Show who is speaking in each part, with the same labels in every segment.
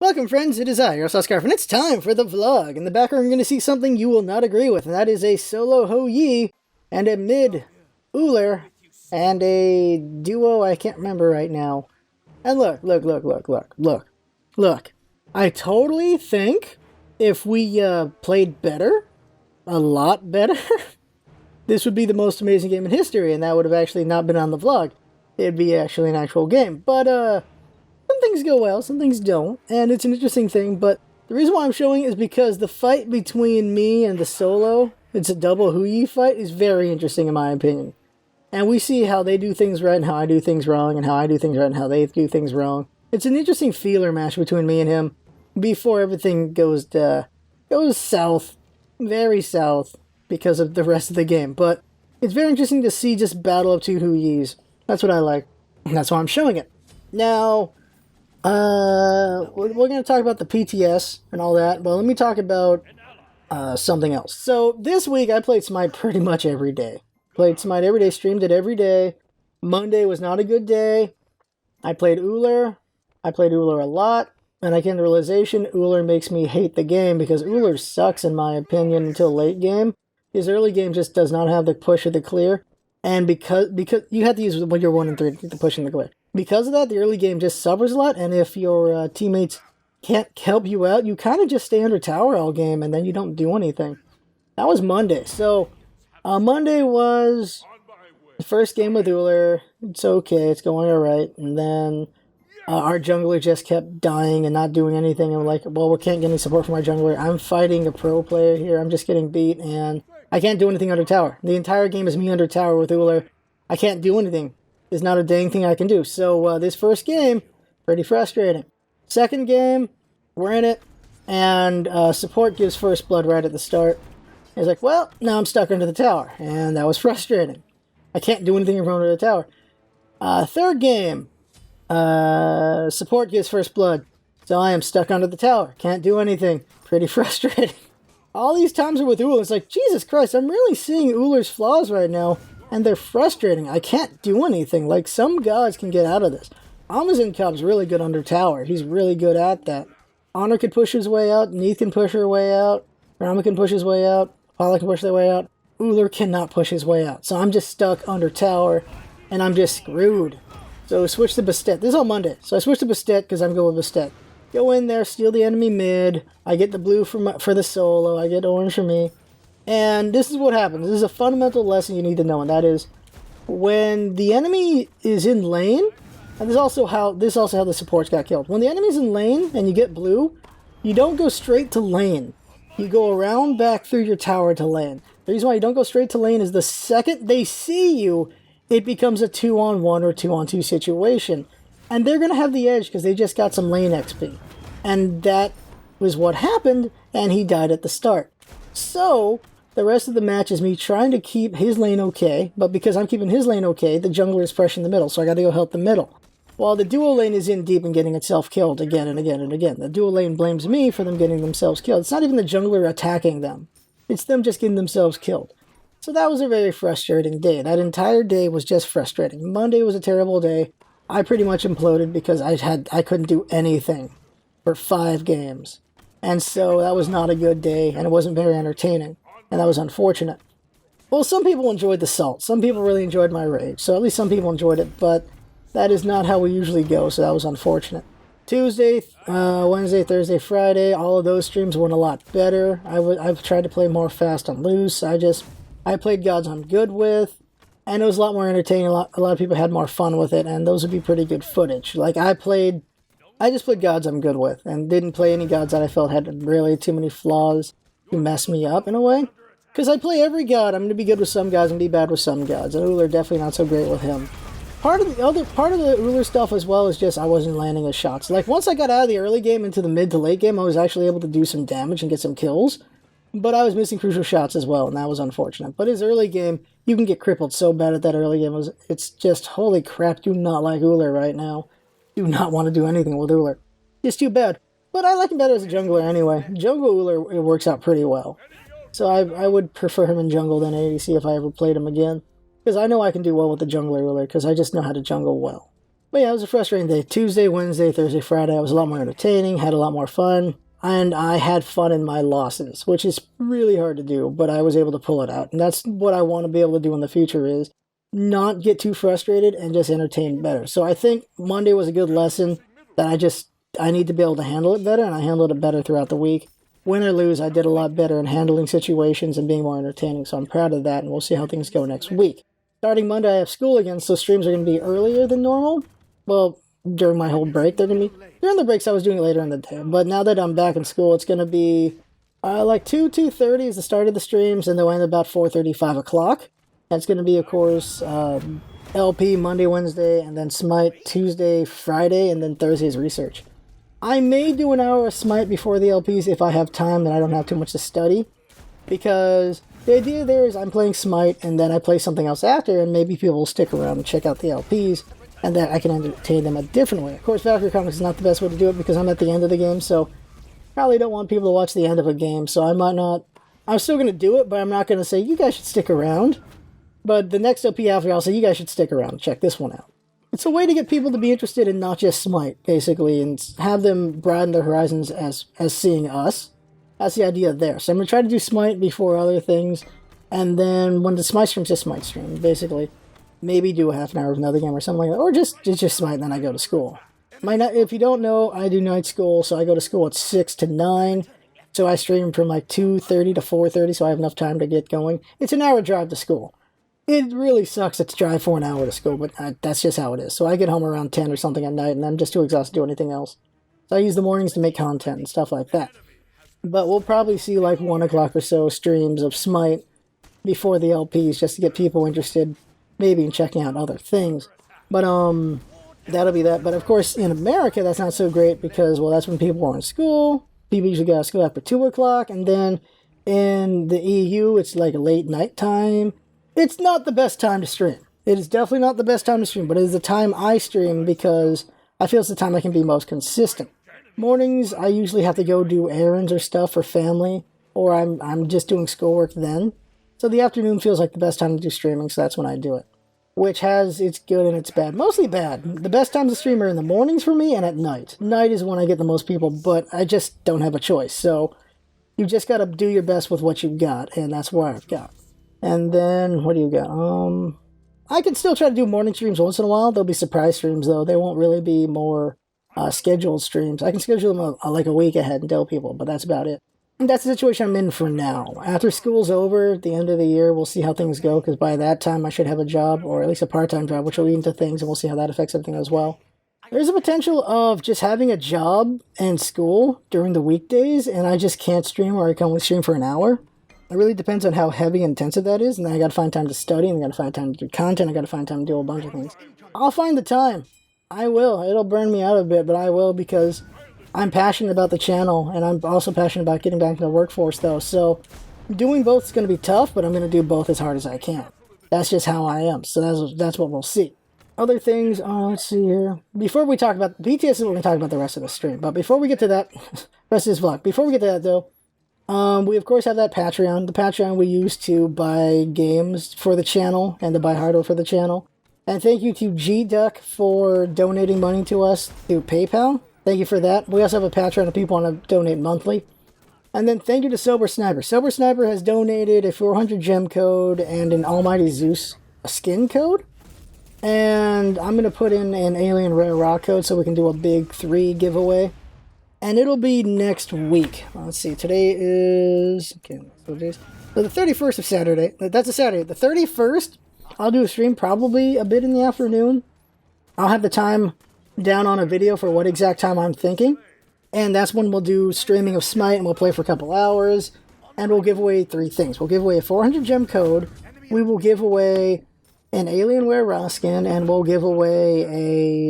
Speaker 1: Welcome friends, it is I, your Scarf, and it's time for the vlog. In the background you're going to see something you will not agree with, and that is a solo Ho-Yi and a mid Ullr and a duo I can't remember right now. And look. I totally think if we played better, a lot better, this would be the most amazing game in history, and that would have actually not been on the vlog. It'd be actually an actual game. But, some things go well, some things don't, and it's an interesting thing, but the reason why I'm showing is because the fight between me and the solo, it's a double Ho-Yi fight, is very interesting in my opinion. And we see how they do things right and how I do things wrong, and how I do things right and how they do things wrong. It's an interesting feeler match between me and him before everything goes south, very south, because of the rest of the game. But it's very interesting to see just battle of two Ho-Yis. That's what I like, and that's why I'm showing it. Now, we're going to talk about the PTS and all that, but let me talk about something else. So this week I played Smite pretty much every day. Played Smite every day, streamed it every day. Monday was not a good day. I played Ullr. I played Ullr a lot, and I came to the realization Ullr makes me hate the game because Ullr sucks in my opinion until late game. His early game just does not have the push or the clear, and because you have to use when you're 1 and 3 to get the push and the clear. Because of that, the early game just suffers a lot, and if your teammates can't help you out, you kind of just stay under tower all game, and then you don't do anything. That was Monday. So, Monday was the first game with Ullr. It's okay, it's going alright. And then our jungler just kept dying and not doing anything. And we're like, well, we can't get any support from our jungler. I'm fighting a pro player here. I'm just getting beat, and I can't do anything under tower. The entire game is me under tower with Ullr. I can't do anything. There's not a dang thing I can do. So this first game, pretty frustrating. Second game, we're in it, and support gives first blood right at the start. It's like, well, now I'm stuck under the tower, and that was frustrating. I can't do anything in front of the tower. Third game, support gives first blood, so I am stuck under the tower. Can't do anything. Pretty frustrating. All these times are with Ullr. It's like, Jesus Christ, I'm really seeing Ullr's flaws right now. And they're frustrating. I can't do anything. Like, some gods can get out of this. Amazon Cub's really good under tower. He's really good at that. Honor can push his way out. Neith can push her way out. Rama can push his way out. Paula can push their way out. Ullr cannot push his way out. So I'm just stuck under tower, and I'm just screwed. So switch to Bastet. This is on Monday. So I switched to Bastet because I'm going with Bastet. Go in there, steal the enemy mid. I get the blue for the solo. I get orange for me. And this is what happens. This is a fundamental lesson you need to know, and that is when the enemy is in lane, and this is also how the supports got killed. When the enemy's in lane and you get blue, you don't go straight to lane. You go around back through your tower to lane. The reason why you don't go straight to lane is the second they see you, it becomes a 2-on-1 or 2-on-2 situation. And they're going to have the edge because they just got some lane XP. And that was what happened, and he died at the start. So the rest of the match is me trying to keep his lane okay, but because I'm keeping his lane okay, the jungler is pressuring the middle, so I gotta go help the middle. While the duo lane is in deep and getting itself killed again and again and again. The duo lane blames me for them getting themselves killed. It's not even the jungler attacking them. It's them just getting themselves killed. So that was a very frustrating day. That entire day was just frustrating. Monday was a terrible day. I pretty much imploded because I couldn't do anything for 5 games. And so that was not a good day, and it wasn't very entertaining. And that was unfortunate. Well, some people enjoyed the salt. Some people really enjoyed my rage. So at least some people enjoyed it, but that is not how we usually go, so that was unfortunate. Tuesday, Wednesday, Thursday, Friday, all of those streams went a lot better. I've tried to play more fast and loose. I played gods I'm good with, and it was a lot more entertaining. A lot of people had more fun with it, and those would be pretty good footage. Like, I just played gods I'm good with, and didn't play any gods that I felt had really too many flaws to mess me up in a way. Because I play every god. I'm going to be good with some gods and be bad with some gods. And Ullr definitely not so great with him. Part of the Ullr stuff as well is just I wasn't landing his shots. Like, once I got out of the early game into the mid to late game, I was actually able to do some damage and get some kills. But I was missing crucial shots as well, and that was unfortunate. But his early game, you can get crippled so bad at that early game. It's just, holy crap, do not like Ullr right now. Do not want to do anything with Ullr. It's too bad. But I like him better as a jungler anyway. Jungle Ullr, it works out pretty well. So I would prefer him in jungle than ADC if I ever played him again. Because I know I can do well with the jungler Ullr, because I just know how to jungle well. But yeah, it was a frustrating day. Tuesday, Wednesday, Thursday, Friday, I was a lot more entertaining, had a lot more fun, and I had fun in my losses, which is really hard to do, but I was able to pull it out. And that's what I want to be able to do in the future, is not get too frustrated and just entertain better. So I think Monday was a good lesson that I need to be able to handle it better, and I handled it better throughout the week. Win or lose, I did a lot better in handling situations and being more entertaining, so I'm proud of that, and we'll see how things go next week. Starting Monday, I have school again, so streams are going to be earlier than normal. Well, during my whole break, they're going to be... During the breaks, I was doing it later in the day, but now that I'm back in school, it's going to be like 2:30 is the start of the streams, and they'll end about 4:30, 5 o'clock. That's going to be, of course, LP Monday, Wednesday, and then Smite Tuesday, Friday, and then Thursday's research. I may do an hour of Smite before the LPs if I have time and I don't have too much to study, because the idea there is I'm playing Smite and then I play something else after, and maybe people will stick around and check out the LPs, and that I can entertain them a different way. Of course, Valkyrie Comics is not the best way to do it because I'm at the end of the game, so probably don't want people to watch the end of a game, so I might not... I'm still going to do it, but I'm not going to say, you guys should stick around. But the next LP after, I'll say, you guys should stick around and check this one out. It's a way to get people to be interested in not just Smite, basically, and have them broaden their horizons as seeing us. That's the idea there. So I'm going to try to do Smite before other things, and then when the Smite stream's just Smite stream, basically. Maybe do a half an hour of another game or something like that, or just Smite, and then I go to school. If you don't know, I do night school, so I go to school at 6 to 9, so I stream from like 2:30 to 4:30, so I have enough time to get going. It's an hour drive to school. It really sucks to drive for an hour to school, but that's just how it is. So I get home around 10 or something at night, and I'm just too exhausted to do anything else. So I use the mornings to make content and stuff like that. But we'll probably see like 1 o'clock or so streams of Smite before the LPs, just to get people interested, maybe in checking out other things. But that'll be that. But of course, in America, that's not so great because, well, that's when people are in school. People usually go to school after 2 o'clock, and then in the EU, it's like a late night time. It's not the best time to stream. It is definitely not the best time to stream, but it is the time I stream because I feel it's the time I can be most consistent. Mornings, I usually have to go do errands or stuff for family, or I'm just doing schoolwork then. So the afternoon feels like the best time to do streaming, so that's when I do it. Which has its good and its bad. Mostly bad. The best times to stream are in the mornings for me and at night. Night is when I get the most people, but I just don't have a choice. So you just gotta do your best with what you've got, and that's what I've got. And then, what do you got? I can still try to do morning streams once in a while. They'll be surprise streams, though. They won't really be more scheduled streams. I can schedule them like a week ahead and tell people, but that's about it. And that's the situation I'm in for now. After school's over, at the end of the year, we'll see how things go, because by that time I should have a job, or at least a part-time job, which will lead into things, and we'll see how that affects everything as well. There's a potential of just having a job and school during the weekdays, and I just can't stream, or I can only stream for an hour. It really depends on how heavy and intensive that is, and then I gotta find time to study, and I gotta find time to do content, I gotta find time to do a bunch of things. I'll find the time. I will. It'll burn me out a bit, but I will, because I'm passionate about the channel, and I'm also passionate about getting back to the workforce, though, so doing both is going to be tough, but I'm going to do both as hard as I can. That's just how I am, so that's what we'll see. Other things, let's see here. Before we talk about BTS, is what we're going to talk about the rest of the stream, but before we get to that, rest of this vlog, before we get to that, though, we of course have that Patreon. The Patreon we use to buy games for the channel and to buy hardware for the channel. And thank you to G-Duck for donating money to us through PayPal. Thank you for that. We also have a Patreon of people want to donate monthly. And then thank you to Sober Sniper. Sober Sniper has donated a 400 gem code and an Almighty Zeus skin code. And I'm going to put in an Alien Rare Rock code so we can do a big 3 giveaway. And it'll be next week. Let's see. Today is... Okay, so the 31st of Saturday. That's a Saturday. The 31st, I'll do a stream probably a bit in the afternoon. I'll have the time down on a video for what exact time I'm thinking, and that's when we'll do streaming of Smite, and we'll play for a couple hours, and we'll give away 3 things. We'll give away a 400 gem code, we will give away an Alienware Raw skin, and we'll give away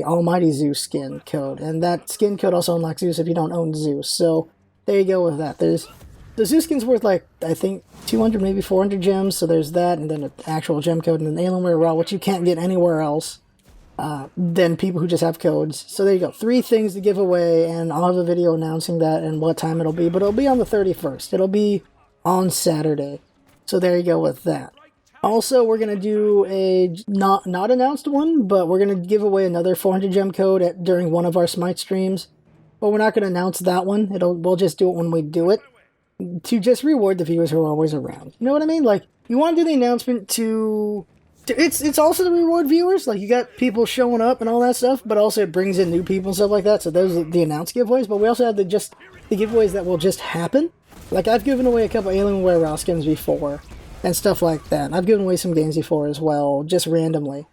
Speaker 1: a Almighty Zeus skin code, and that skin code also unlocks Zeus if you don't own Zeus, so there you go with that. There's the Zeus skin's worth like, I think, 200, maybe 400 gems, so there's that, and then an actual gem code, and an Alienware Raw, which you can't get anywhere else than people who just have codes. So there you go. 3 things to give away, and I'll have a video announcing that and what time it'll be, but it'll be on the 31st. It'll be on Saturday. So there you go with that. Also, we're gonna do a not announced one, but we're gonna give away another 400 gem code during one of our Smite streams. But we're not gonna announce that one. We'll just do it when we do it to just reward the viewers who are always around. You know what I mean? Like, you want to do the announcement to it's also to reward viewers. Like, you got people showing up and all that stuff, but also it brings in new people and stuff like that. So those are the announced giveaways. But we also have the giveaways that will just happen. Like, I've given away a couple Alienware Raw skins before and stuff like that. And I've given away some games before as well, just randomly.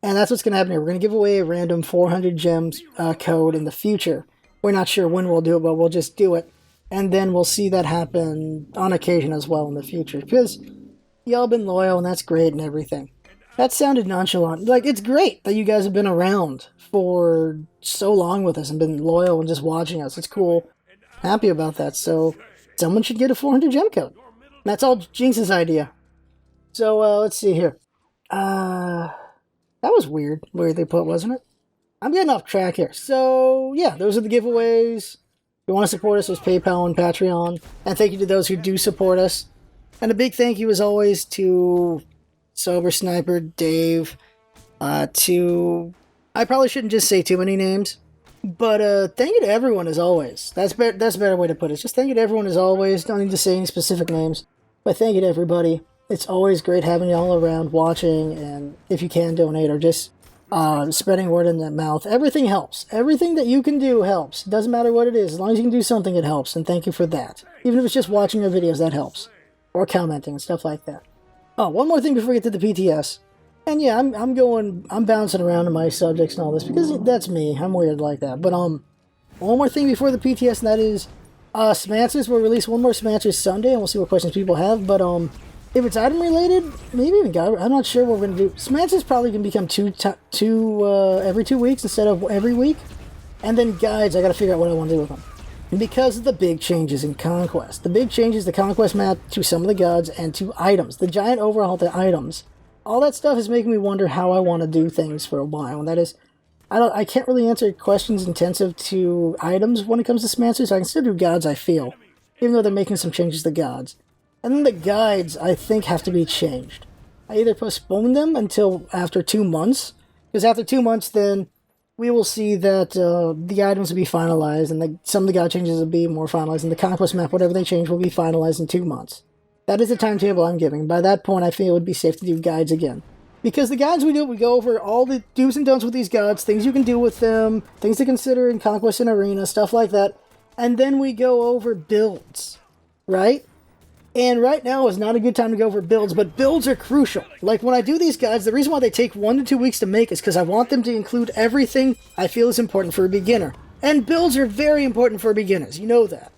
Speaker 1: And that's what's going to happen here. We're going to give away a random 400 gems code in the future. We're not sure when we'll do it, but we'll just do it. And then we'll see that happen on occasion as well in the future. Because y'all been loyal, and that's great and everything. That sounded nonchalant. Like, it's great that you guys have been around for so long with us and been loyal and just watching us. It's cool. Happy about that. So, someone should get a 400 gem code. That's all Jinx's idea. So, let's see here. That was weird where they put, wasn't it? I'm getting off track here. So, yeah, those are the giveaways. If you want to support us, there's PayPal and Patreon. And thank you to those who do support us. And a big thank you, as always, to Sober Sniper, Dave, to... I probably shouldn't just say too many names. But thank you to everyone, as always. That's a better way to put it. Just thank you to everyone, as always. Don't need to say any specific names. But thank you to everybody. It's always great having y'all around watching. And if you can donate or just... spreading word in the mouth. Everything helps. Everything that you can do helps. It doesn't matter what it is. As long as you can do something, it helps. And thank you for that. Even if it's just watching your videos, that helps. Or commenting and stuff like that. Oh, one more thing before we get to the PTS. And yeah, I'm bouncing around in my subjects and all this because that's me. I'm weird like that. But one more thing before the PTS, and that is Smanswers will release one more Smanswers Sunday, and we'll see what questions people have. But if it's item related, maybe even I'm not sure what we're gonna do. Smanswers probably can become every 2 weeks instead of every week. And then guides, I gotta figure out what I want to do with them. And because of the big changes in Conquest. The big changes, the Conquest map to some of the gods and to items. The giant overhaul to items. All that stuff is making me wonder how I want to do things for a while. And that is, I can't really answer questions intensive to items when it comes to Smanswers. I can still do gods, I feel. Even though they're making some changes to gods. And then the guides, I think, have to be changed. I either postpone them until after 2 months. Because after 2 months, then we will see that the items will be finalized, and some of the god changes will be more finalized, and the conquest map, whatever they change, will be finalized in 2 months. That is the timetable I'm giving. By that point, I feel it would be safe to do guides again. Because the guides we go over all the do's and don'ts with these gods, things you can do with them, things to consider in Conquest and Arena, stuff like that. And then we go over builds, right? And right now is not a good time to go over builds, but builds are crucial. Like, when I do these guides, the reason why they take 1 to 2 weeks to make is because I want them to include everything I feel is important for a beginner. And builds are very important for beginners, you know that.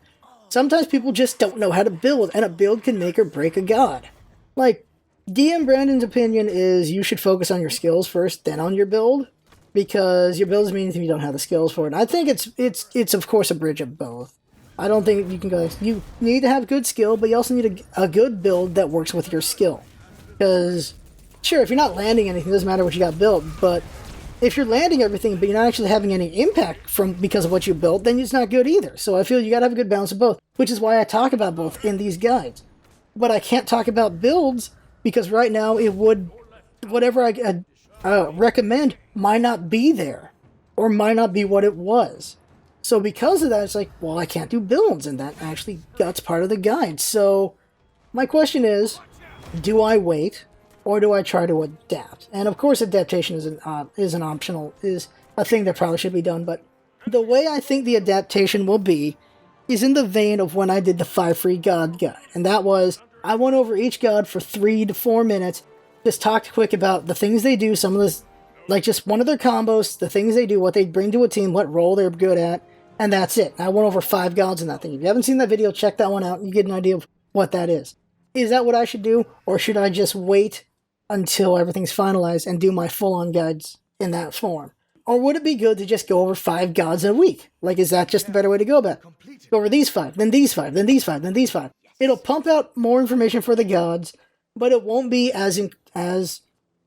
Speaker 1: Sometimes people just don't know how to build, and a build can make or break a god. Like, DM Brandon's opinion is you should focus on your skills first, then on your build, because your build is meaning if you don't have the skills for it. I think it's of course a bridge of both. I don't think you can go... You need to have good skill, but you also need a good build that works with your skill. Because, sure, if you're not landing anything, it doesn't matter what you got built, but if you're landing everything, but you're not actually having any impact because of what you built, then it's not good either. So I feel you gotta have a good balance of both, which is why I talk about both in these guides. But I can't talk about builds, because right now whatever I recommend might not be there, or might not be what it was. So because of that, it's like, well, I can't do builds, and that's part of the guide. So my question is, do I wait, or do I try to adapt? And of course, adaptation is a thing that probably should be done, but the way I think the adaptation will be is in the vein of when I did the 5 free god guide. And that was, I went over each god for 3 to 4 minutes, just talked quick about the things they do, some of this, like just one of their combos, the things they do, what they bring to a team, what role they're good at, and that's it. I went over 5 gods in that thing. If you haven't seen that video, check that one out and you get an idea of what that is. Is that what I should do, or should I just wait until everything's finalized and do my full-on guides in that form? Or would it be good to just go over 5 gods a week? Like, is that just a better way to go about it? Go over these 5, then these 5, then these 5, then these 5. It'll pump out more information for the gods, but it won't be as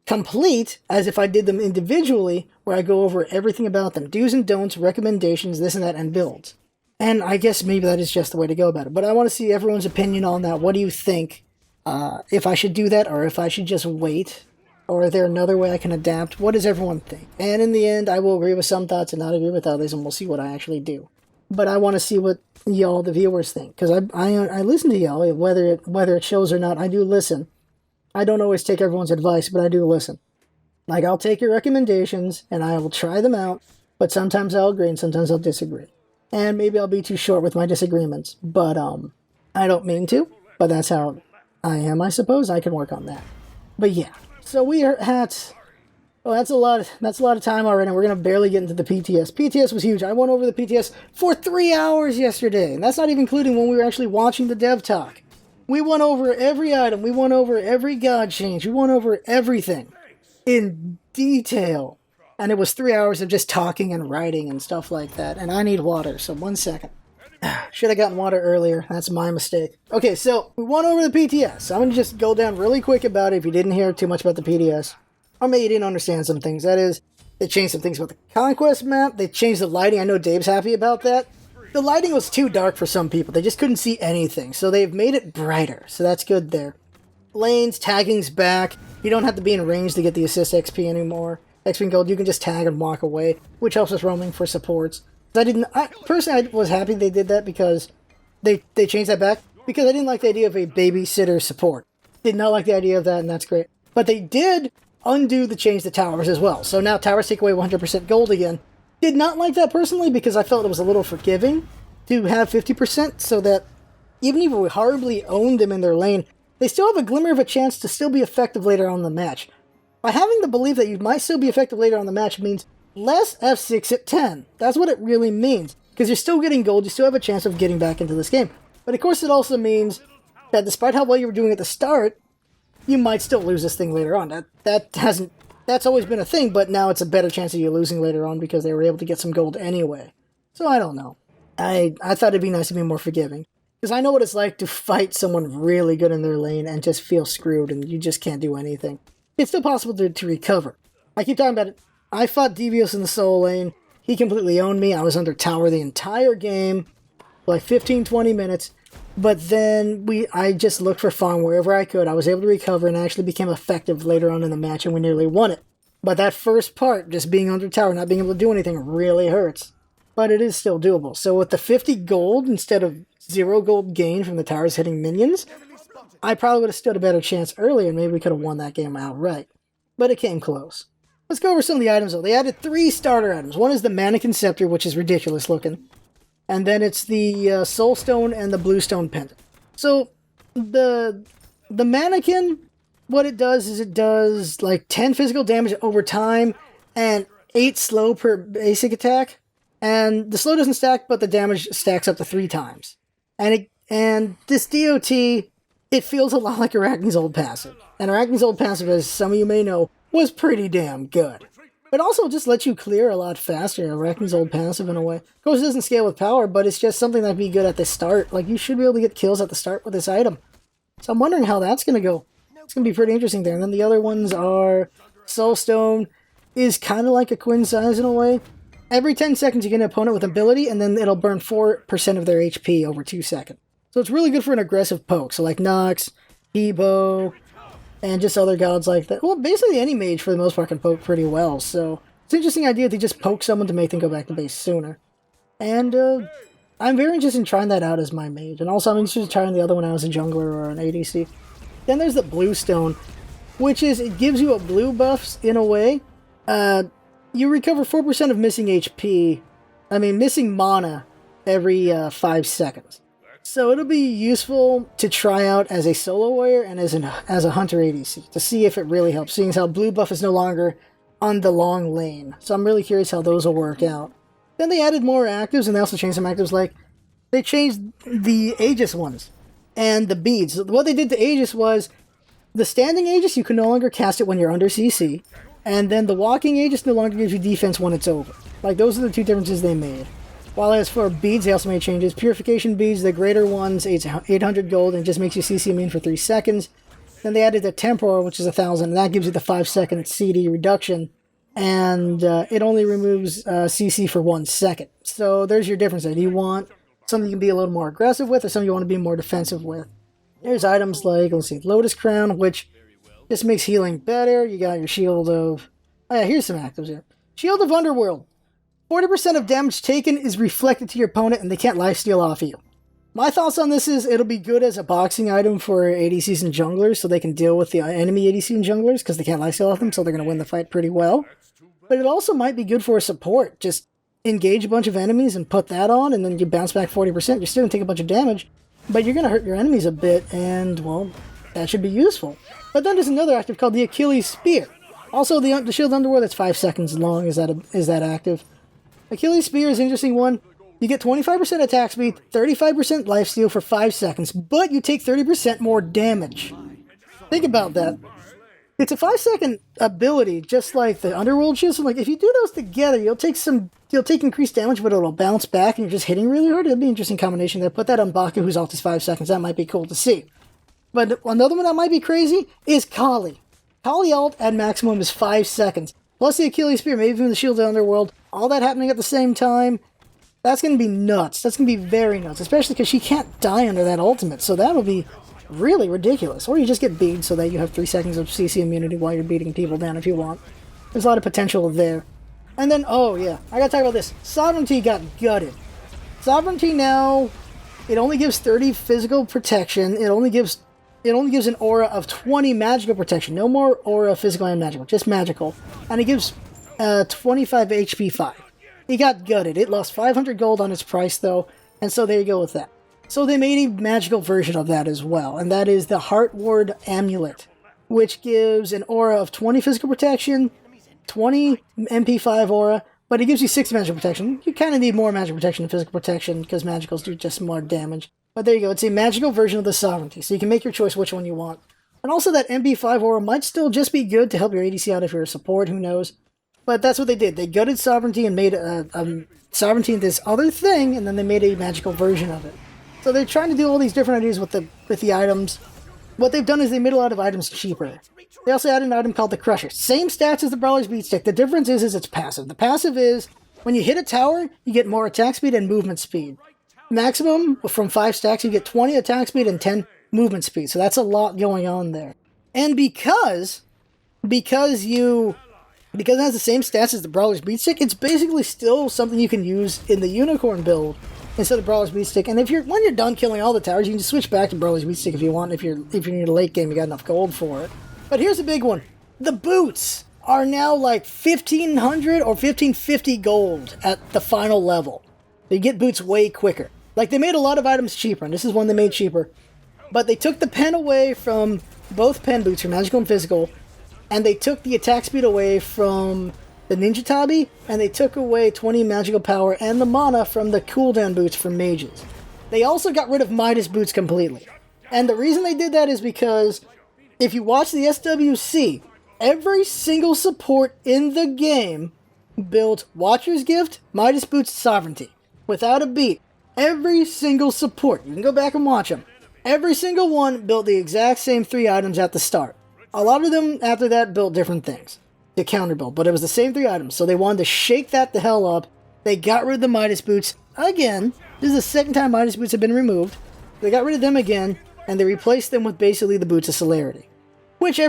Speaker 1: complete as if I did them individually, where I go over everything about them. Do's and don'ts, recommendations, this and that, and builds. And I guess maybe that is just the way to go about it. But I want to see everyone's opinion on that. What do you think If I should do that, or if I should just wait, or is there another way I can adapt? What does everyone think? And in the end, I will agree with some thoughts and not agree with others, and we'll see what I actually do. But I want to see what y'all, the viewers, think, because I listen to y'all, whether it shows or not. I do listen. I don't always take everyone's advice, but I do listen. Like, I'll take your recommendations, and I will try them out, but sometimes I'll agree and sometimes I'll disagree. And maybe I'll be too short with my disagreements, but I don't mean to, but that's how I am, I suppose. I can work on that. But yeah, so we are at... Well, that's a lot of time already, and we're going to barely get into the PTS. PTS was huge. I went over the PTS for 3 hours yesterday, and that's not even including when we were actually watching the dev talk. We went over every item. We went over every god change. We went over everything in detail. And it was 3 hours of just talking and writing and stuff like that. And I need water, so 1 second. Should have gotten water earlier. That's my mistake. Okay, so we went over the PTS. I'm going to just go down really quick about it if you didn't hear too much about the PTS. Or maybe you didn't understand some things. That is, they changed some things about the Conquest map. They changed the lighting. I know Dave's happy about that. The lighting was too dark for some people. They just couldn't see anything. So they've made it brighter. So that's good there. Lanes, tagging's back. You don't have to be in range to get the assist XP anymore. XP and gold, you can just tag and walk away, which helps us roaming for supports. Personally, I was happy they did that because they changed that back. Because I didn't like the idea of a babysitter support. Did not like the idea of that, and that's great. But they did undo the change to towers as well. So now towers take away 100% gold again. Did not like that personally because I felt it was a little forgiving to have 50% so that even if we horribly owned them in their lane, they still have a glimmer of a chance to still be effective later on in the match. By having the belief that you might still be effective later on in the match means less F6 at 10. That's what it really means. Because you're still getting gold, you still have a chance of getting back into this game. But of course it also means that despite how well you were doing at the start, you might still lose this thing later on. That's always been a thing, but now it's a better chance of you losing later on because they were able to get some gold anyway. So I don't know. I thought it'd be nice to be more forgiving. Because I know what it's like to fight someone really good in their lane and just feel screwed and you just can't do anything. It's still possible to recover. I keep talking about it. I fought Devios in the solo lane. He completely owned me. I was under tower the entire game, like 15-20 minutes. But then I just looked for farm wherever I could. I was able to recover and actually became effective later on in the match, and we nearly won it. But that first part, just being under tower, not being able to do anything, really hurts. But it is still doable. So with the 50 gold instead of 0 gold gain from the towers hitting minions, I probably would have stood a better chance earlier, and maybe we could have won that game outright. But it came close. Let's go over some of the items, though. They added 3 starter items. One is the Mannequin Scepter, which is ridiculous looking. And then it's the Soul Stone and the Blue Stone Pendant. So, the Mannequin, what it does is it does like 10 physical damage over time and 8 slow per basic attack. And the slow doesn't stack, but the damage stacks up to 3 times. And this DOT, it feels a lot like Arachne's old passive. And Arachne's old passive, as some of you may know, was pretty damn good. But also just lets you clear a lot faster. Arachne's old passive in a way. Of course, it doesn't scale with power, but it's just something that'd be good at the start. Like, you should be able to get kills at the start with this item. So I'm wondering how that's going to go. It's going to be pretty interesting there. And then the other ones are Soulstone is kind of like a Quinn size in a way. Every 10 seconds you get an opponent with ability, and then it'll burn 4% of their HP over 2 seconds. So it's really good for an aggressive poke. So like Nox, Ebo, and just other gods like that. Well, basically any mage for the most part can poke pretty well, so it's an interesting idea to just poke someone to make them go back to base sooner. And I'm very interested in trying that out as my mage. And also I'm interested in trying the other one out as a jungler or an ADC. Then there's the Blue Stone, which is, it gives you a blue buffs in a way. You recover 4% of missing mana every 5 seconds. So it'll be useful to try out as a solo warrior and as a hunter ADC to see if it really helps, seeing as how blue buff is no longer on the long lane. So I'm really curious how those will work out. Then they added more actives, and they also changed some actives, like they changed the Aegis ones and the beads. What they did to Aegis was the standing Aegis, you can no longer cast it when you're under CC, and then the walking Aegis no longer gives you defense when it's over. Like, those are the 2 differences they made. While as for beads, they also made changes. Purification beads, the greater ones, 800 gold, and it just makes you CC immune for 3 seconds. Then they added the Temporal, which is 1,000, and that gives you the 5-second CD reduction. And it only removes CC for 1 second. So there's your difference there. Do you want something you can be a little more aggressive with, or something you want to be more defensive with? There's items like, let's see, Lotus Crown, which just makes healing better. You got your Shield of... Oh yeah, here's some actives here. Shield of Underworld. 40% of damage taken is reflected to your opponent and they can't lifesteal off you. My thoughts on this is it'll be good as a boxing item for ADCs and junglers so they can deal with the enemy ADC and junglers because they can't lifesteal off them, so they're going to win the fight pretty well. But it also might be good for a support. Just engage a bunch of enemies and put that on, and then you bounce back 40%. You're still going to take a bunch of damage, but you're going to hurt your enemies a bit, and, well, that should be useful. But then there's another active called the Achilles Spear. Also, the Shield Underworld, that's 5 seconds long, is that active. Achilles Spear is an interesting one. You get 25% attack speed, 35% lifesteal for 5 seconds, but you take 30% more damage. Think about that. It's a 5-second ability, just like the Underworld Shield. So, like, if you do those together, you'll take increased damage, but it'll bounce back, and you're just hitting really hard. It'll be an interesting combination there. Put that on Baku, whose ult is 5 seconds. That might be cool to see. But another one that might be crazy is Kali. Kali ult at maximum is 5 seconds. Plus the Achilles Spear, maybe even the Shield of the Underworld. All that happening at the same time. That's going to be nuts. That's going to be very nuts, especially because she can't die under that ultimate, so that'll be really ridiculous. Or you just get beat so that you have 3 seconds of CC immunity while you're beating people down if you want. There's a lot of potential there. And then, oh yeah, I gotta talk about this. Sovereignty got gutted. Sovereignty now, it only gives 30 physical protection. It only gives an aura of 20 magical protection. No more aura physical and magical, just magical. And it gives 25 HP 5. It got gutted. It lost 500 gold on its price, though, and so there you go with that. So they made a magical version of that as well, and that is the Heart Ward Amulet, which gives an aura of 20 physical protection, 20 MP5 aura, but it gives you 6 magical protection. You kind of need more magical protection than physical protection, because magicals do just more damage. But there you go. It's a magical version of the Sovereignty, so you can make your choice which one you want. And also that MP5 aura might still just be good to help your ADC out if you're a support, who knows. But that's what they did. They gutted Sovereignty and made Sovereignty this other thing, and then they made a magical version of it. So they're trying to do all these different ideas with the items. What they've done is they made a lot of items cheaper. They also added an item called the Crusher. Same stats as the Brawler's Beatstick. The difference is it's passive. The passive is, when you hit a tower, you get more attack speed and movement speed. Maximum, from 5 stacks, you get 20 attack speed and 10 movement speed. So that's a lot going on there. And because it has the same stats as the Brawler's Beatstick, it's basically still something you can use in the Unicorn build instead of Brawler's Beatstick. And when you're done killing all the towers, you can just switch back to Brawler's Beatstick if you want, if you need a late game, you got enough gold for it. But here's a big one. The boots are now like 1,500 or 1,550 gold at the final level. You get boots way quicker. Like, they made a lot of items cheaper, and this is one they made cheaper. But they took the pen away from both pen boots, for magical and physical, and they took the attack speed away from the Ninja Tabi, and they took away 20 magical power and the mana from the cooldown boots for mages. They also got rid of Midas boots completely. And the reason they did that is because if you watch the SWC, every single support in the game built Watcher's Gift, Midas Boots, Sovereignty. Without a beat. Every single support. You can go back and watch them. Every single one built the exact same 3 items at the start. A lot of them, after that, built different things to counter build, but it was the same 3 items, so they wanted to shake that the hell up. They got rid of the Midas Boots again. This is the second time Midas Boots have been removed. They got rid of them again, and they replaced them with basically the Boots of Celerity, which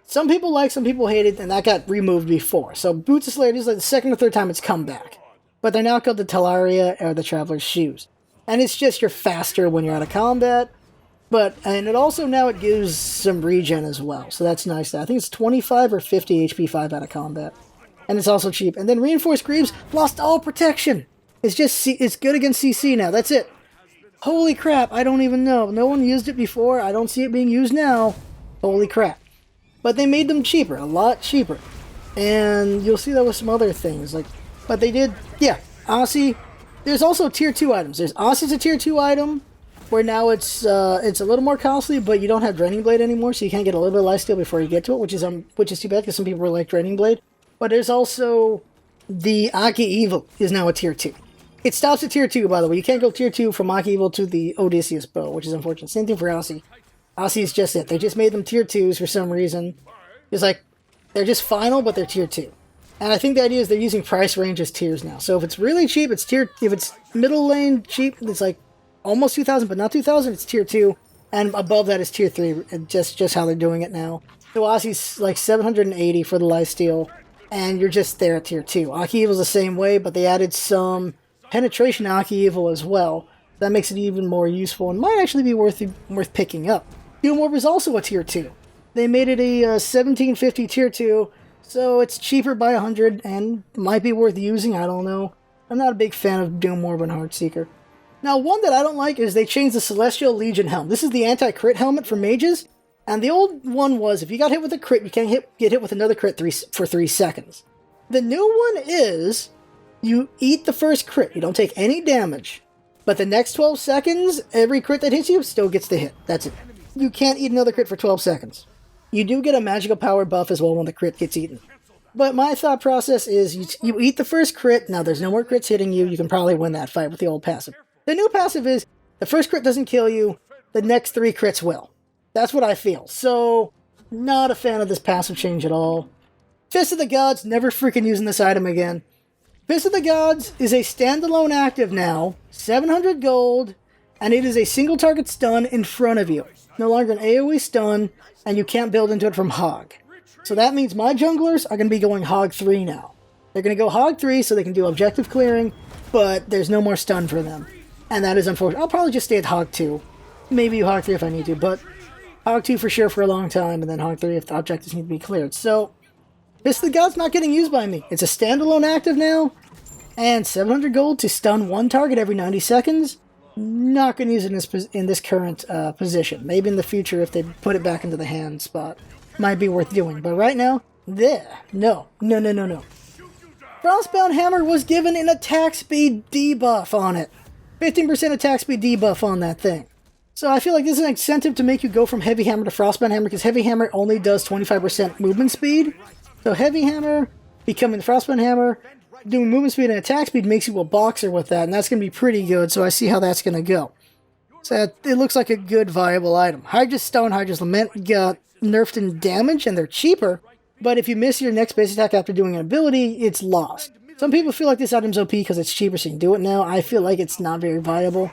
Speaker 1: some people like, some people hated, and that got removed before. So Boots of Celerity is like the second or third time it's come back. But they're now called the Talaria or the Traveler's Shoes. And it's just you're faster when you're out of combat. And it also now it gives some regen as well, so that's nice. I think it's 25 or 50 HP 5 out of combat, and it's also cheap. And then Reinforced Greaves lost all protection. It's good against CC now. That's it. Holy crap! I don't even know. No one used it before. I don't see it being used now. Holy crap! But they made them cheaper, a lot cheaper, and you'll see that with some other things. But they did, yeah. Aussie. There's also tier 2 items. There's Aussie's a tier 2 item. Where now it's a little more costly, but you don't have Draining Blade anymore, so you can't get a little bit of lifesteal before you get to it, which is too bad because some people really like Draining Blade. But there's also the Aki Evil is now a tier 2. It stops at tier 2, by the way. You can't go tier 2 from Aki Evil to the Odysseus bow, which is unfortunate. Same thing for Aussie. Aussie is just it. They just made them tier 2s for some reason. It's like they're just final, but they're tier 2. And I think the idea is they're using price range as tiers now. So if it's really cheap, it's tier. If it's middle lane cheap, it's like almost 2,000, but not 2,000, it's tier 2. And above that is tier 3, just how they're doing it now. So Aki's like 780 for the lifesteal, and you're just there at tier 2. Aki Evil's the same way, but they added some penetration to Aki Evil as well. That makes it even more useful and might actually be worth picking up. Doom Orb is also a tier 2. They made it a 1750 tier 2, so it's cheaper by 100 and might be worth using, I don't know. I'm not a big fan of Doom Orb and Heartseeker. Now, one that I don't like is they changed the Celestial Legion helmet. This is the anti-crit helmet for mages, and the old one was if you got hit with a crit, you can't get hit with another crit for 3 seconds. The new one is you eat the first crit. You don't take any damage, but the next 12 seconds, every crit that hits you still gets the hit. That's it. You can't eat another crit for 12 seconds. You do get a magical power buff as well when the crit gets eaten. But my thought process is you eat the first crit. Now there's no more crits hitting you. You can probably win that fight with the old passive. The new passive is the first crit doesn't kill you. The next 3 crits will. That's what I feel. So, not a fan of this passive change at all. Fist of the Gods, never freaking using this item again. Fist of the Gods is a standalone active now, 700 gold, and it is a single target stun in front of you. No longer an AoE stun, and you can't build into it from Hog. So that means my junglers are going to be going Hog 3 now. They're going to go Hog 3 so they can do objective clearing, but there's no more stun for them. And that is unfortunate. I'll probably just stay at Hog 2. Maybe Hog 3 if I need to, but Hog 2 for sure for a long time, and then Hog 3 if the objectives need to be cleared. So, Fist of the God's not getting used by me. It's a standalone active now, and 700 gold to stun one target every 90 seconds. Not going to use it in this current position. Maybe in the future if they put it back into the hand spot. Might be worth doing, but right now, no. Frostbound Hammer was given an attack speed debuff on it. 15% attack speed debuff on that thing. So I feel like this is an incentive to make you go from Heavy Hammer to Frostbound Hammer, because Heavy Hammer only does 25% movement speed. So Heavy Hammer becoming the Frostbound Hammer, doing movement speed and attack speed makes you a boxer with that, and that's going to be pretty good, so I see how that's going to go. So it looks like a good viable item. Hydra's Stone, Hydra's Lament got nerfed in damage, and they're cheaper, but if you miss your next base attack after doing an ability, it's lost. Some people feel like this item's OP because it's cheaper so you can do it now. I feel like it's not very viable,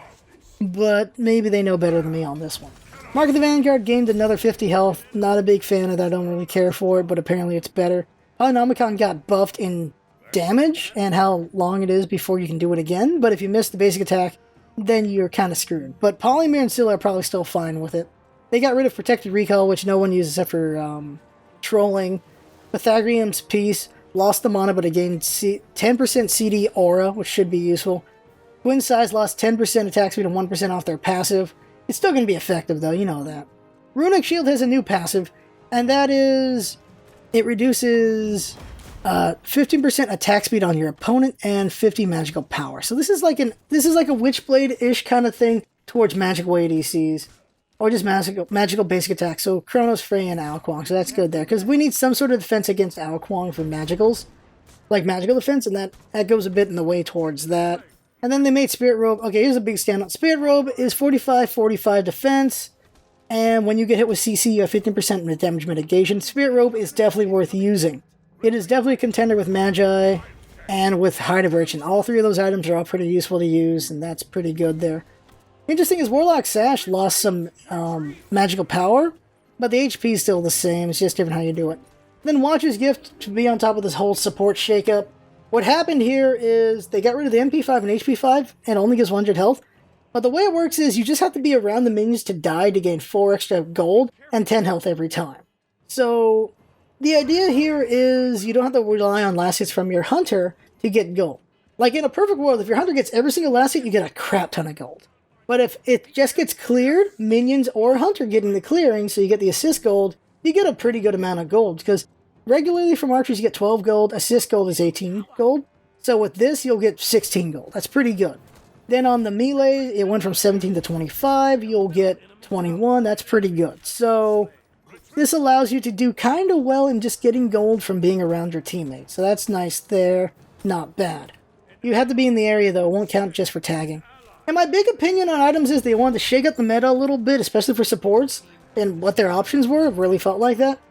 Speaker 1: but maybe they know better than me on this one. Mark of the Vanguard gained another 50 health. Not a big fan of that, I don't really care for it, but apparently it's better. Polynomicon got buffed in damage and how long it is before you can do it again, but if you miss the basic attack, then you're kind of screwed. But Polymere and Scylla are probably still fine with it. They got rid of Protected Recall, which no one uses except for trolling. Pythagorean's Piece lost the mana, but it gained 10% CD Aura, which should be useful. Twin Size lost 10% attack speed and 1% off their passive. It's still going to be effective, though, you know that. Runic Shield has a new passive, and that is... it reduces 15% attack speed on your opponent and 50 magical power. So this is like a Witchblade-ish kind of thing towards magical ADCs. Or just magical basic attack. So Chronos, Frey, and Alquang. So that's good there. Because we need some sort of defense against Alquang for magicals. Like magical defense. And that goes a bit in the way towards that. And then they made Spirit Robe. Okay, here's a big standout. Spirit Robe is 45 defense. And when you get hit with CC, you have 15% damage mitigation. Spirit Robe is definitely worth using. It is definitely a contender with Magi and with Hide of Urchin. All 3 of those items are all pretty useful to use. And that's pretty good there. Interesting is Warlock Sash lost some magical power, but the HP is still the same. It's just different how you do it. Then Watcher's Gift to be on top of this whole support shakeup. What happened here is they got rid of the MP5 and HP5 and only gives 100 health. But the way it works is you just have to be around the minions to die to gain 4 extra gold and 10 health every time. So the idea here is you don't have to rely on last hits from your hunter to get gold. Like in a perfect world, if your hunter gets every single last hit, you get a crap ton of gold. But if it just gets cleared, minions or hunter getting the clearing, so you get the assist gold, you get a pretty good amount of gold. Because regularly from archers you get 12 gold, assist gold is 18 gold. So with this, you'll get 16 gold. That's pretty good. Then on the melee, it went from 17 to 25. You'll get 21. That's pretty good. So this allows you to do kind of well in just getting gold from being around your teammates. So that's nice there. Not bad. You have to be in the area, though. It won't count just for tagging. And my big opinion on items is they wanted to shake up the meta a little bit, especially for supports, and what their options were. It really felt like that.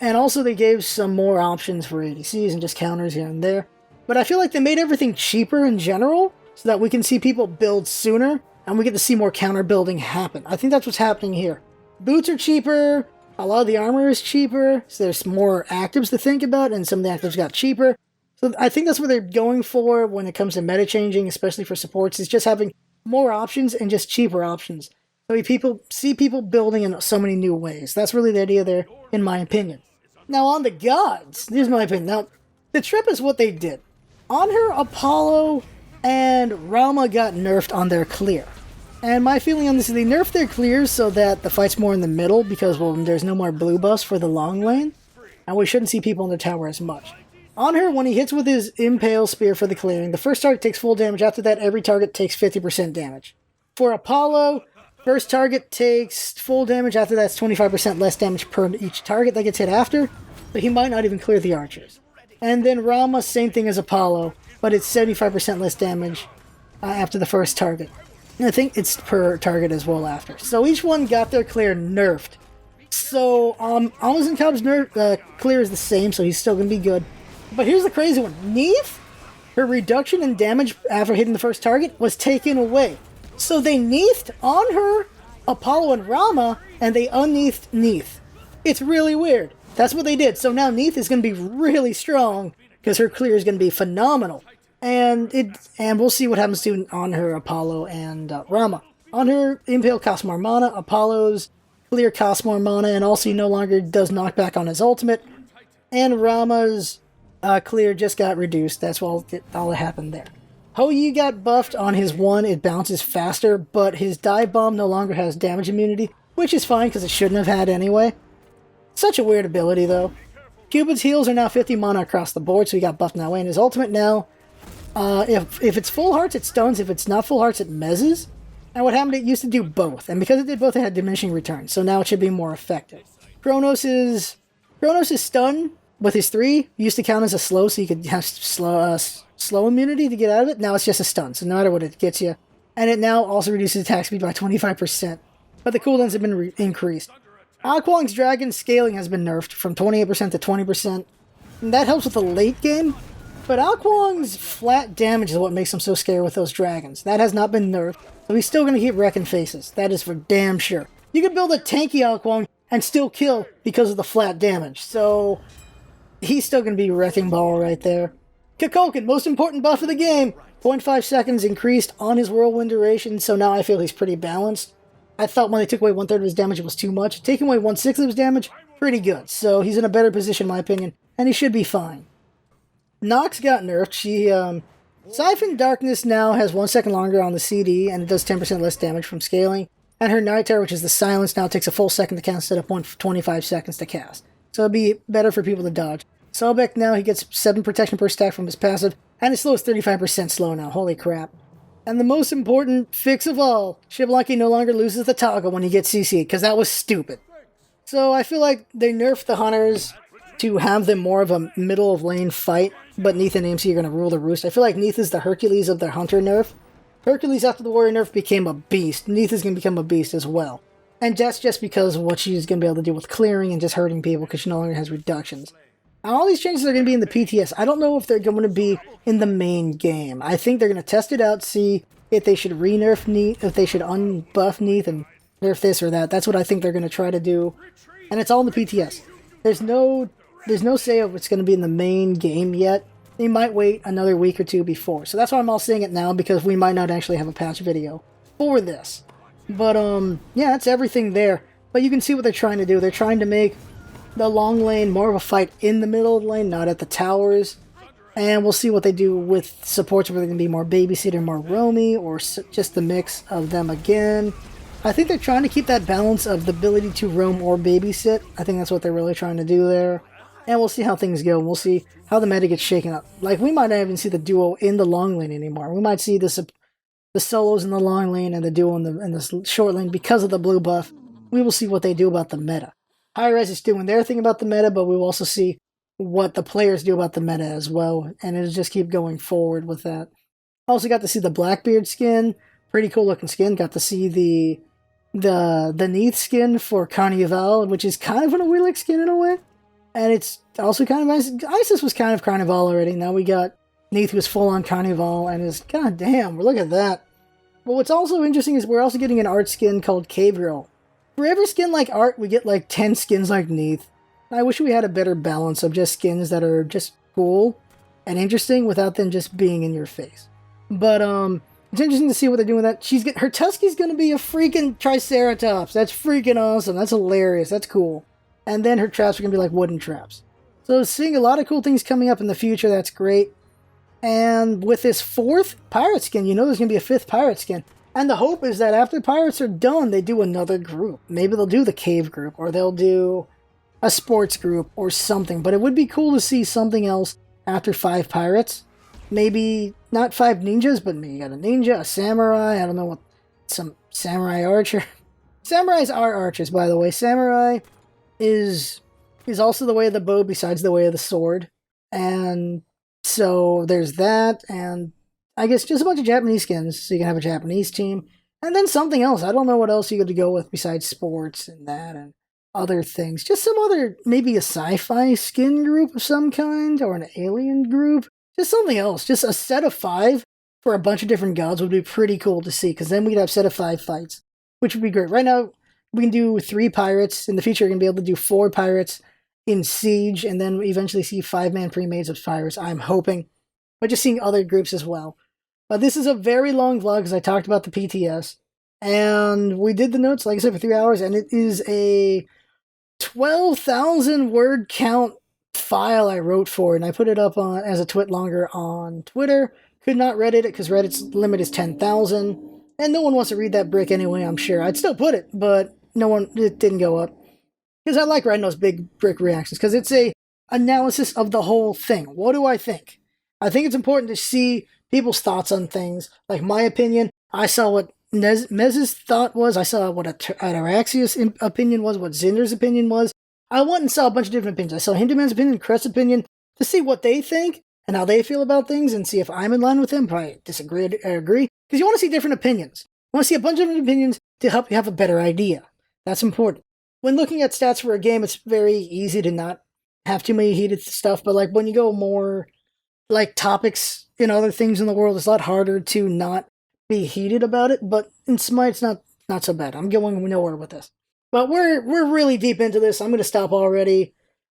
Speaker 1: And also they gave some more options for ADCs and just counters here and there. But I feel like they made everything cheaper in general, so that we can see people build sooner and we get to see more counter building happen. I think that's what's happening here. Boots are cheaper, a lot of the armor is cheaper, so there's more actives to think about, and some of the actives got cheaper. So I think that's what they're going for when it comes to meta changing, especially for supports, is just having more options and just cheaper options. So people see people building in so many new ways. That's really the idea there, in my opinion. Now on the gods, here's my opinion. Now, the trip is what they did. On her, Apollo and Rama got nerfed on their clear. And my feeling on this is they nerfed their clears so that the fight's more in the middle because, well, there's no more blue buffs for the long lane. And we shouldn't see people in the tower as much. On her, when he hits with his Impale Spear for the clearing, the first target takes full damage. After that, every target takes 50% damage. For Apollo, first target takes full damage. After that, it's 25% less damage per each target that gets hit after. So he might not even clear the archers. And then Rama, same thing as Apollo, but it's 75% less damage after the first target. And I think it's per target as well after. So each one got their clear nerfed. So Amazon Cub's clear is the same, so he's still going to be good. But here's the crazy one. Neith, her reduction in damage after hitting the first target was taken away. So they Neithed on her, Apollo and Rama, and they unneathed Neith. It's really weird. That's what they did. So now Neith is going to be really strong because her clear is going to be phenomenal. And we'll see what happens to on her, Apollo and Rama. On her, Impale costs more mana. Apollo's clear costs more mana, and also he no longer does knockback on his ultimate. And Rama's clear just got reduced. That's all that happened there. Hou got buffed on his 1. It bounces faster, but his dive bomb no longer has damage immunity, which is fine because it shouldn't have had anyway. Such a weird ability, though. Cupid's heals are now 50 mana across the board, so he got buffed in that way. And his ultimate now, if it's full hearts, it stuns. If it's not full hearts, it mezzes. And what happened, it used to do both. And because it did both, it had diminishing returns. So now it should be more effective. Kronos' stun with his 3 used to count as a slow, so you could have slow immunity to get out of it. Now it's just a stun, so no matter what it gets you. And it now also reduces attack speed by 25%. But the cooldowns have been increased. Akwang's Dragon scaling has been nerfed from 28% to 20%. And that helps with the late game. But Akwang's flat damage is what makes him so scary with those dragons. That has not been nerfed, so he's still going to keep wrecking faces. That is for damn sure. You can build a tanky Akwang and still kill because of the flat damage. So he's still going to be wrecking ball right there. Kukulkan, most important buff of the game. 0.5 seconds increased on his whirlwind duration, so now I feel he's pretty balanced. I thought when they took away 1/3 of his damage it was too much. Taking away 1/6 of his damage, pretty good. So he's in a better position in my opinion, and he should be fine. Nox got nerfed. Siphon Darkness now has 1 second longer on the CD, and it does 10% less damage from scaling. And her Night Terror, which is the Silence, now takes a full second to cast instead of 0.25 seconds to cast. So it'll be better for people to dodge. Selbek now, he gets 7 protection per stack from his passive, and his slow is 35% slow now. Holy crap. And the most important fix of all, Shiblucky no longer loses the toggle when he gets CC'd, because that was stupid. So I feel like they nerfed the Hunters to have them more of a middle of lane fight, but Neith and AMC are going to rule the roost. I feel like Neith is the Hercules of their Hunter nerf. Hercules after the Warrior nerf became a beast. Neith is going to become a beast as well. And that's just because of what she's going to be able to do with clearing and just hurting people because she no longer has reductions. And all these changes are going to be in the PTS. I don't know if they're going to be in the main game. I think they're going to test it out, see if they should re-nerf Neith, if they should unbuff Neith and nerf this or that. That's what I think they're going to try to do. And it's all in the PTS. There's no say of it's going to be in the main game yet. They might wait another week or two before. So that's why I'm all saying it now, because we might not actually have a patch video for this. But, yeah, that's everything there. But you can see what they're trying to do. They're trying to make the long lane more of a fight in the middle of the lane, not at the towers. And we'll see what they do with supports, whether they're going to be more babysitter, more roamy, or just the mix of them again. I think they're trying to keep that balance of the ability to roam or babysit. I think that's what they're really trying to do there. And we'll see how things go. We'll see how the meta gets shaken up. Like, we might not even see the duo in the long lane anymore. We might see the solos in the long lane and the duo in the short lane because of the blue buff. We will see what they do about the meta. Hi-Rez is doing their thing about the meta, but we will also see what the players do about the meta as well. And it'll just keep going forward with that. Also got to see the Blackbeard skin. Pretty cool looking skin. Got to see the Neith skin for Carnival, which is kind of an Awilic skin in a way. And it's also kind of nice. Isis was kind of Carnival already. Now we got Neith, who's full on Carnival, and is, god damn, look at that. But what's also interesting is we're also getting an art skin called Cave Girl. For every skin like art, we get like 10 skins like Neath. I wish we had a better balance of just skins that are just cool and interesting without them just being in your face. But it's interesting to see what they're doing with that. Her Tusky's gonna be a freaking Triceratops. That's freaking awesome. That's hilarious. That's cool. And then her traps are gonna be like wooden traps. So seeing a lot of cool things coming up in the future. That's great. And with this 4th pirate skin, you know there's gonna be a 5th pirate skin. And the hope is that after pirates are done, they do another group. Maybe they'll do the cave group, or they'll do a sports group or something. But it would be cool to see something else after 5 pirates. Maybe not 5 ninjas, but maybe you got a ninja, a samurai, I don't know what, some samurai archer. Samurais are archers, by the way. Samurai is also the way of the bow besides the way of the sword. And so there's that, and I guess just a bunch of Japanese skins, so you can have a Japanese team. And then something else. I don't know what else you got to go with besides sports and that and other things. Just some other, maybe a sci-fi skin group of some kind, or an alien group. Just something else. Just a set of 5 for a bunch of different gods would be pretty cool to see, because then we'd have a set of 5 fights, which would be great. Right now, we can do 3 pirates. In the future, we're going to be able to do 4 pirates in Siege, and then eventually see 5-man pre-mades of pirates, I'm hoping. But just seeing other groups as well. This is a very long vlog, because I talked about the PTS. And we did the notes, like I said, for 3 hours, and it is a 12,000 word count file I wrote for it, and I put it up on as a twit longer on Twitter. Could not Reddit it, because Reddit's limit is 10,000. And no one wants to read that brick anyway, I'm sure. I'd still put it, but it didn't go up. Because I like writing those big brick reactions, because it's a analysis of the whole thing. What do I think? I think it's important to see people's thoughts on things. Like my opinion, I saw what Mez's thought was. I saw what Araxia's opinion was, what Zinder's opinion was. I went and saw a bunch of different opinions. I saw Hinduman's opinion, Crest's opinion, to see what they think and how they feel about things, and see if I'm in line with them. Probably disagree or agree. Because you want to see different opinions. You want to see a bunch of different opinions to help you have a better idea. That's important. When looking at stats for a game, it's very easy to not have too many heated stuff, but like when you go more like topics in other things in the world, it's a lot harder to not be heated about it. But in Smite, it's not so bad. I'm going nowhere with this. But we're really deep into this. I'm going to stop already.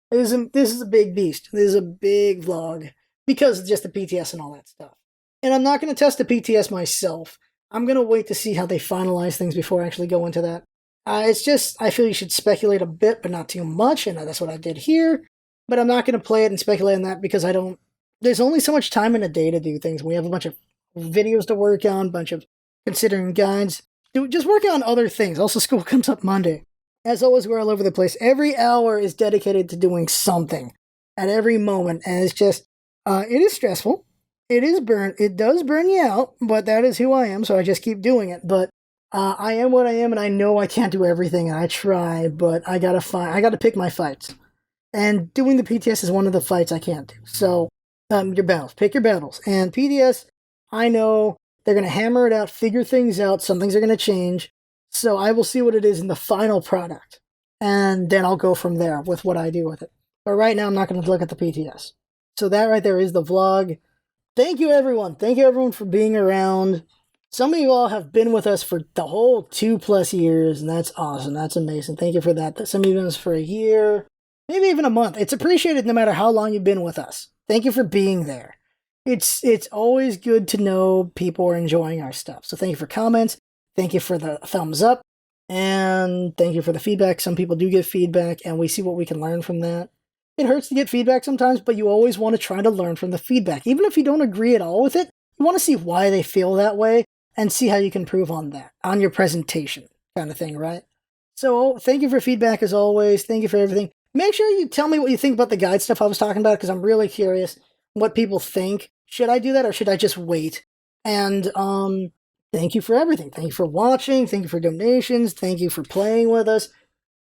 Speaker 1: This is a big beast. This is a big vlog because of just the PTS and all that stuff. And I'm not going to test the PTS myself. I'm going to wait to see how they finalize things before I actually go into that. It's just, I feel you should speculate a bit, but not too much, and that's what I did here. But I'm not going to play it and speculate on that, because there's only so much time in a day to do things. We have a bunch of videos to work on, a bunch of considering guides. Just working on other things. Also, school comes up Monday. As always, we're all over the place. Every hour is dedicated to doing something at every moment, and it's just, it is stressful. It does burn you out, but that is who I am, so I just keep doing it. But I am what I am, and I know I can't do everything, and I try, but I gotta pick my fights. And doing the PTS is one of the fights I can't do. So, your battles. Pick your battles. And PTS, I know they're gonna hammer it out, figure things out, some things are gonna change. So I will see what it is in the final product. And then I'll go from there with what I do with it. But right now, I'm not gonna look at the PTS. So that right there is the vlog. Thank you, everyone. Thank you, everyone, for being around. Some of you all have been with us for the whole 2+ years, and that's awesome. That's amazing. Thank you for that. Some of you have been with us for a year, maybe even a month. It's appreciated no matter how long you've been with us. Thank you for being there. It's always good to know people are enjoying our stuff. So thank you for comments. Thank you for the thumbs up. And thank you for the feedback. Some people do give feedback, and we see what we can learn from that. It hurts to get feedback sometimes, but you always want to try to learn from the feedback. Even if you don't agree at all with it, you want to see why they feel that way and see how you can improve on that, on your presentation kind of thing, right? So thank you for feedback as always. Thank you for everything. Make sure you tell me what you think about the guide stuff I was talking about, because I'm really curious what people think. Should I do that, or should I just wait? And thank you for everything. Thank you for watching. Thank you for donations. Thank you for playing with us.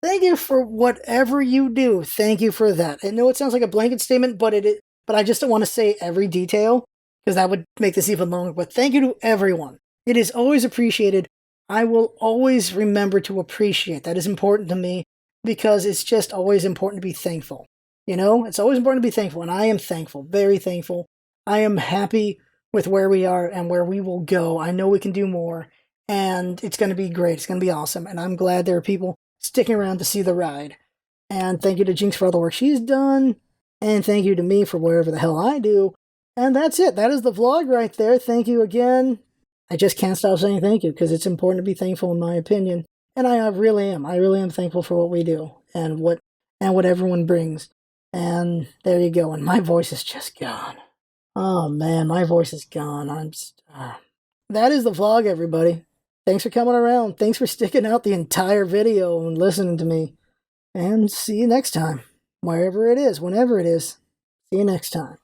Speaker 1: Thank you for whatever you do. Thank you for that. I know it sounds like a blanket statement, but I just don't want to say every detail, because that would make this even longer. But thank you to everyone. It is always appreciated. I will always remember to appreciate. That is important to me, because it's just always important to be thankful. You know, it's always important to be thankful, and I am thankful, very thankful. I am happy with where we are and where we will go. I know we can do more, and it's going to be great. It's going to be awesome, and I'm glad there are people sticking around to see the ride. And thank you to Jinx for all the work she's done, and thank you to me for whatever the hell I do. And that's it. That is the vlog right there. Thank you again. I just can't stop saying thank you because it's important to be thankful in my opinion. And I really am. I really am thankful for what we do and what everyone brings. And there you go. And my voice is just gone. Oh man, my voice is gone. That is the vlog, everybody. Thanks for coming around. Thanks for sticking out the entire video and listening to me. And see you next time. Wherever it is, whenever it is. See you next time.